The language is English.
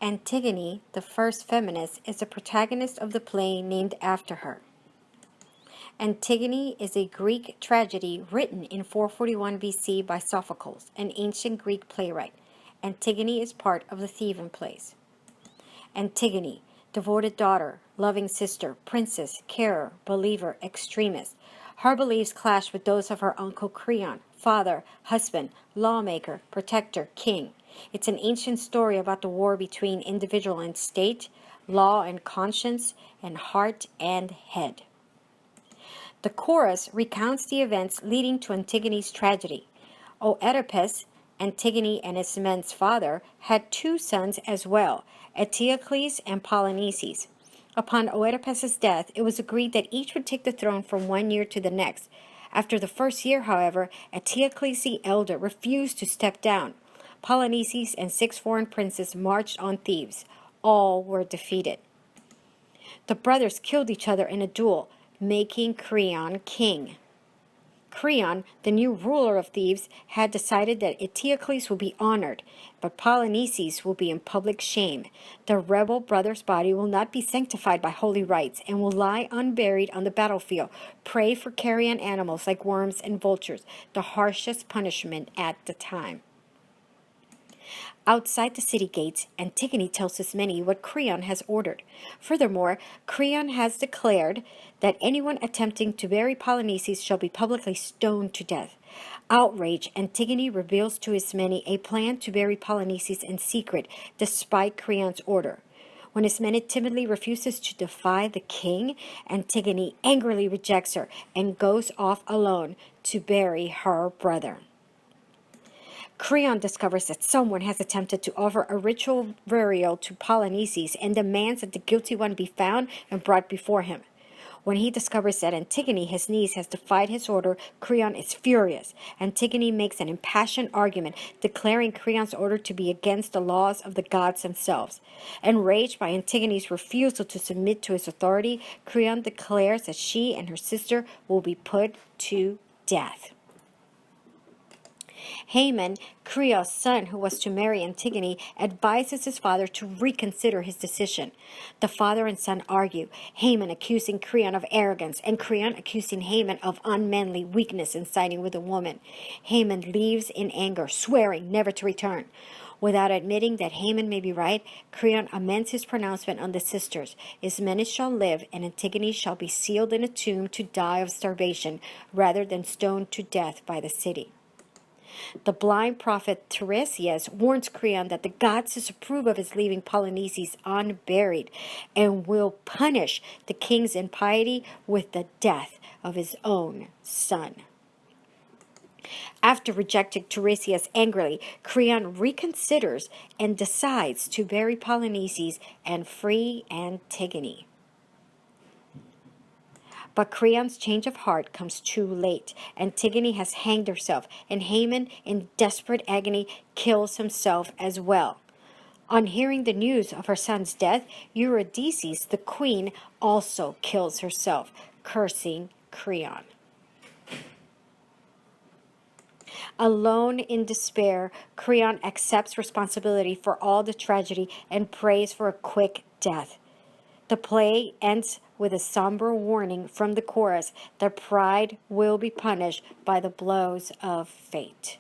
Antigone, the first feminist, is the protagonist of the play named after her. Antigone is a Greek tragedy written in 441 BC by Sophocles, an ancient Greek playwright. Antigone is part of the Theban plays. Antigone, devoted daughter, loving sister, princess, carer, believer, extremist. Her beliefs clash with those of her uncle Creon, father, husband, lawmaker, protector, king. It's an ancient story about the war between individual and state, law and conscience, and heart and head. The chorus recounts the events leading to Antigone's tragedy. Oedipus, Antigone and his men's father, had two sons as well, Eteocles and Polynices. Upon Oedipus's death, it was agreed that each would take the throne from one year to the next. After the first year, however, Eteocles the elder refused to step down. Polynices and 6 foreign princes marched on Thebes. All were defeated. The brothers killed each other in a duel, making Creon king. Creon, the new ruler of Thebes, had decided that Eteocles will be honored, but Polynices will be in public shame. The rebel brother's body will not be sanctified by holy rites and will lie unburied on the battlefield, prey for carrion animals like worms and vultures, the harshest punishment at the time. Outside the city gates, Antigone tells Ismene what Creon has ordered. Furthermore, Creon has declared that anyone attempting to bury Polynices shall be publicly stoned to death. Outraged, Antigone reveals to Ismene a plan to bury Polynices in secret, despite Creon's order. When Ismene timidly refuses to defy the king, Antigone angrily rejects her and goes off alone to bury her brother. Creon discovers that someone has attempted to offer a ritual burial to Polynices and demands that the guilty one be found and brought before him. When he discovers that Antigone, his niece, has defied his order, Creon is furious. Antigone makes an impassioned argument, declaring Creon's order to be against the laws of the gods themselves. Enraged by Antigone's refusal to submit to his authority, Creon declares that she and her sister will be put to death. Haman, Creon's son who was to marry Antigone, advises his father to reconsider his decision. The father and son argue, Haman accusing Creon of arrogance and Creon accusing Haman of unmanly weakness in siding with a woman. Haman leaves in anger, swearing never to return. Without admitting that Haman may be right, Creon amends his pronouncement on the sisters. Ismene shall live, and Antigone shall be sealed in a tomb to die of starvation, rather than stoned to death by the city. The blind prophet Tiresias warns Creon that the gods disapprove of his leaving Polynices unburied and will punish the king's impiety with the death of his own son. After rejecting Tiresias angrily, Creon reconsiders and decides to bury Polynices and free Antigone. But Creon's change of heart comes too late. Antigone has hanged herself, and Haman, in desperate agony, kills himself as well. On hearing the news of her son's death, Eurydice, the queen, also kills herself, cursing Creon. Alone in despair, Creon accepts responsibility for all the tragedy and prays for a quick death. The play ends with a somber warning from the chorus that pride will be punished by the blows of fate.